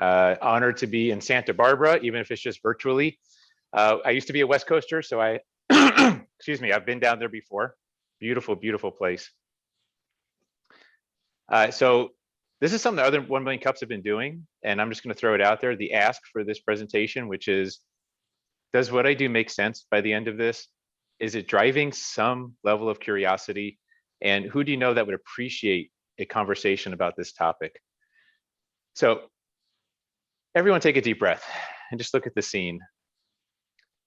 Honored to be in Santa Barbara, even if it's just virtually. I used to be a West Coaster, so I, excuse me, I've been down there before. Beautiful, beautiful place. So this is something that other 1 Million Cups have been doing, and I'm just going to throw it out there. The ask for this presentation, which is, does what I do make sense by the end of this? Is it driving some level of curiosity? And who do you know that would appreciate a conversation about this topic? So everyone take a deep breath and just look at the scene.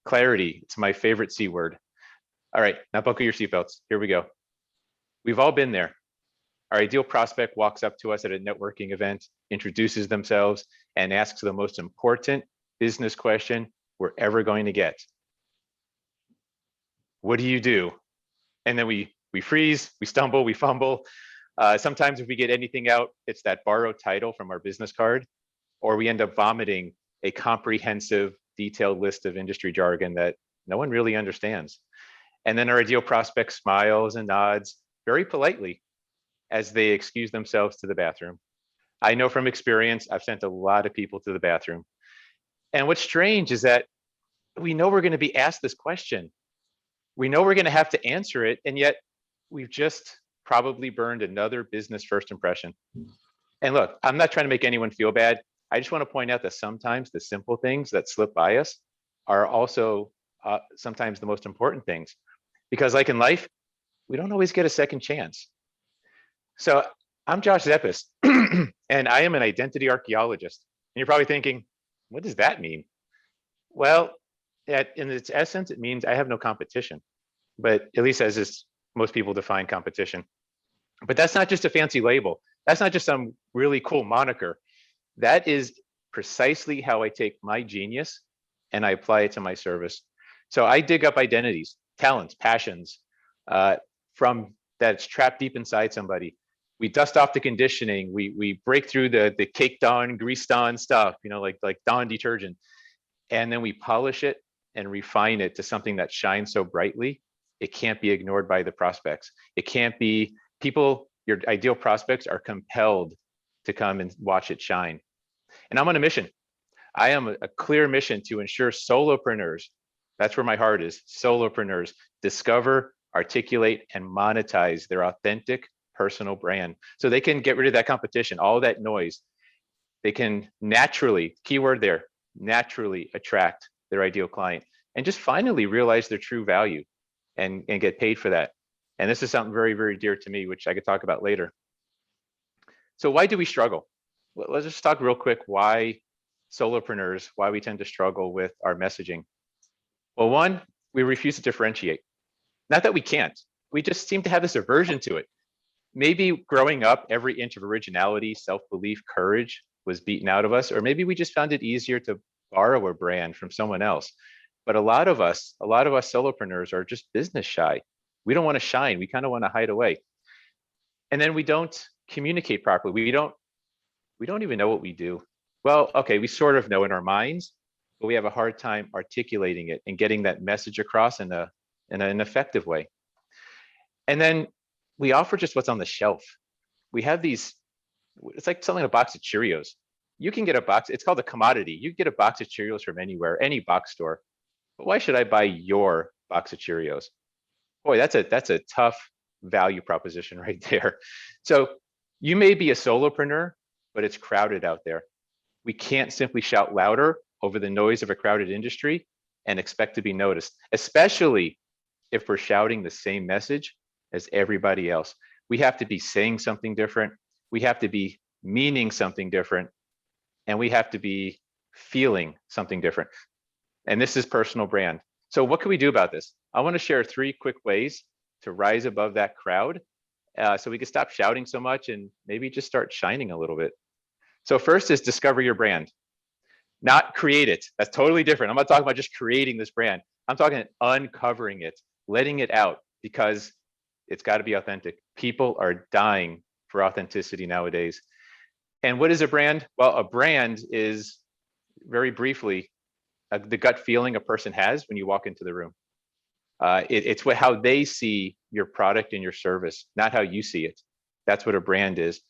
Clarity, it's my favorite C word. All right, now buckle your seatbelts. Here we go. We've all been there. Our ideal prospect walks up to us at a networking event, introduces themselves, and asks the most important business question we're ever going to get. What do you do? And then we freeze, we stumble, we fumble. Sometimes if we get anything out, it's that borrowed title from our business card, or we end up vomiting a comprehensive, detailed list of industry jargon that no one really understands. And then our ideal prospect smiles and nods very politely as they excuse themselves to the bathroom. I know from experience, I've sent a lot of people to the bathroom. And what's strange is that we know we're going to be asked this question. We know we're going to have to answer it, and yet we've just probably burned another business first impression. And look, I'm not trying to make anyone feel bad. I just want to point out that sometimes the simple things that slip by us are also sometimes the most important things. Because like in life, we don't always get a second chance. So I'm Josh Zepess, and I am an identity archaeologist. And you're probably thinking, what does that mean? Well, in its essence, it means I have no competition, but at least as is most people define competition. But that's not just a fancy label. That's not just some really cool moniker. That is precisely how I take my genius and I apply it to my service. So I dig up identities, talents, passions from that's trapped deep inside somebody. We dust off the conditioning. We break through the caked on, greased on stuff, you know, like Dawn detergent, and then we polish it and refine it to something that shines so brightly it can't be ignored by the prospects. It can't be people. Your ideal prospects are compelled to come and watch it shine. And I'm on a mission. I am a clear mission to ensure solopreneurs, that's where my heart is, solopreneurs discover, articulate, and monetize their authentic personal brand so they can get rid of that competition, all that noise. They can naturally, keyword there, naturally attract their ideal client and just finally realize their true value and get paid for that. And this is something very, very dear to me, which I could talk about later. So why do we struggle? Well, let's just talk real quick why solopreneurs, why we tend to struggle with our messaging. Well, one, we refuse to differentiate. Not that we can't, we just seem to have this aversion to it. Maybe growing up, every inch of originality, self-belief, courage was beaten out of us, or maybe we just found it easier to borrow a brand from someone else. But a lot of us solopreneurs are just business shy. We don't want to shine. We kind of want to hide away. And then we don't communicate properly. We don't even know what we do. Well, okay, we sort of know in our minds, but we have a hard time articulating it and getting that message across in an effective way. And then we offer just what's on the shelf. We have these, it's like selling a box of Cheerios. You can get a box, it's called a commodity. You can get a box of Cheerios from anywhere, any box store. But why should I buy your box of Cheerios? Boy, that's a tough value proposition right there. So you may be a solopreneur, but it's crowded out there. We can't simply shout louder over the noise of a crowded industry and expect to be noticed, especially if we're shouting the same message as everybody else. We have to be saying something different. We have to be meaning something different. And we have to be feeling something different. And this is personal brand. So what can we do about this? I want to share 3 quick ways to rise above that crowd so we can stop shouting so much and maybe just start shining a little bit. So first is discover your brand, not create it. That's totally different. I'm not talking about just creating this brand. I'm talking uncovering it, letting it out, because it's got to be authentic. People are dying for authenticity nowadays. And what is a brand? Well, a brand is, very briefly, the gut feeling a person has when you walk into the room. It's how they see your product and your service, not how you see it. That's what a brand is.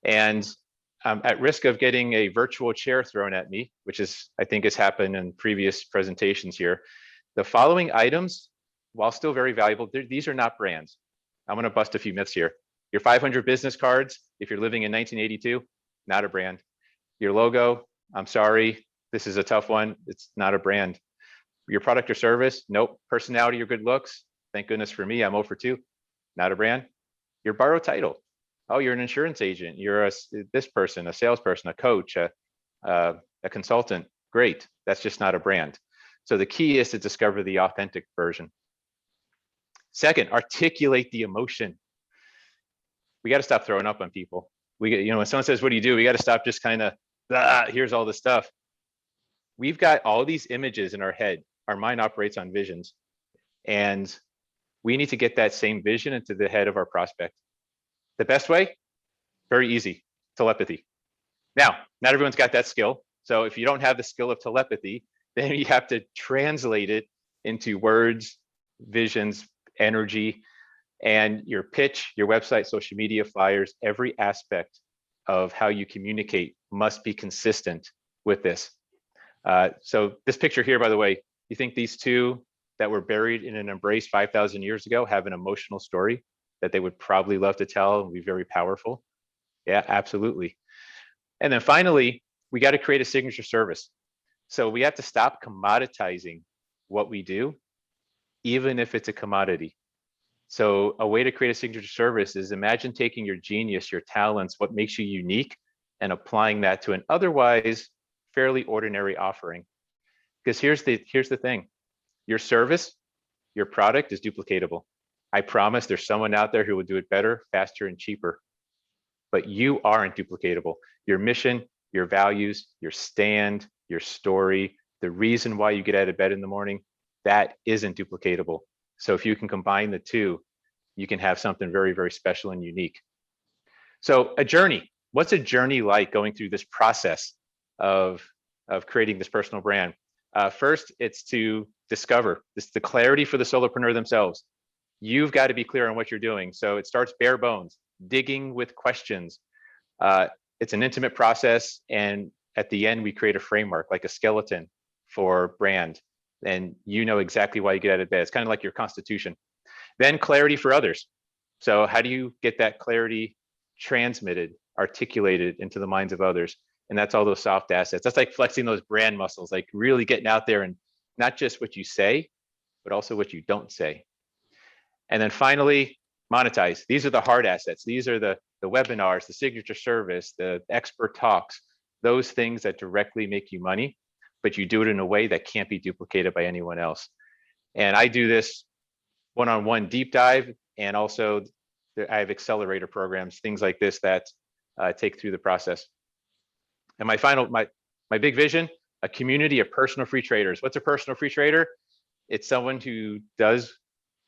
And I'm at risk of getting a virtual chair thrown at me, which is, I think has happened in previous presentations here. The following items, while still very valuable, these are not brands. I'm gonna bust a few myths here. Your 500 business cards, if you're living in 1982, not a brand. Your logo, I'm sorry, this is a tough one. It's not a brand. Your product or service, nope. Personality or good looks, thank goodness for me, I'm 0 for 2, not a brand. Your borrowed title, oh, you're an insurance agent, you're this person, a salesperson, a coach, a consultant, great. That's just not a brand. So the key is to discover the authentic version. Second, articulate the emotion. We got to stop throwing up on people. When someone says, what do? We got to stop just kind of, here's all the stuff. We've got all these images in our head. Our mind operates on visions. And we need to get that same vision into the head of our prospect. The best way, very easy, telepathy. Now, not everyone's got that skill. So if you don't have the skill of telepathy, then you have to translate it into words, visions, energy, and your pitch, your website, social media, flyers, every aspect of how you communicate must be consistent with this. So this picture here, by the way, you think these two that were buried in an embrace 5,000 years ago have an emotional story that they would probably love to tell and be very powerful? Yeah, absolutely. And then finally, we got to create a signature service. So we have to stop commoditizing what we do, even if it's a commodity. So a way to create a signature service is imagine taking your genius, your talents, what makes you unique, and applying that to an otherwise fairly ordinary offering. Because here's the thing, your service, your product is duplicatable. I promise there's someone out there who will do it better, faster, and cheaper. But you aren't duplicatable. Your mission, your values, your stand, your story, the reason why you get out of bed in the morning, that isn't duplicatable. So if you can combine the two, you can have something very, very special and unique. So a journey, what's a journey like going through this process of creating this personal brand? First, it's to discover the clarity for the solopreneur themselves. You've got to be clear on what you're doing. So it starts bare bones, digging with questions. It's an intimate process. And at the end, we create a framework, like a skeleton for brand. And you know exactly why you get out of bed. It's kind of like your constitution. Then clarity for others. So how do you get that clarity transmitted, articulated into the minds of others? And that's all those soft assets. That's like flexing those brand muscles, like really getting out there and not just what you say, but also what you don't say. And then finally, monetize. These are the hard assets. These are the webinars, the signature service, the expert talks, those things that directly make you money, but you do it in a way that can't be duplicated by anyone else. And I do this one-on-one deep dive, and also I have accelerator programs, things like this that take through the process. And my big vision, a community of personal free traders. What's a personal free trader? It's someone who does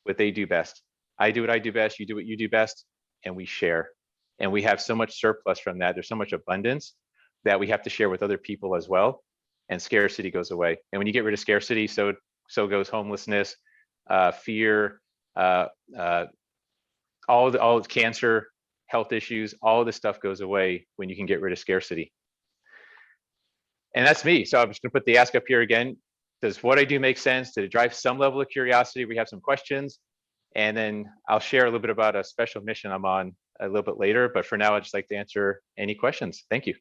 what they do best. I do what I do best, you do what you do best, and we share. And we have so much surplus from that. There's so much abundance that we have to share with other people as well. And scarcity goes away. And when you get rid of scarcity, so goes homelessness, fear, all cancer, health issues, all this stuff goes away when you can get rid of scarcity. And that's me. So I'm just gonna put the ask up here again. Does what I do make sense? Did it drive some level of curiosity? We have some questions. And then I'll share a little bit about a special mission I'm on a little bit later. But for now, I'd just like to answer any questions. Thank you.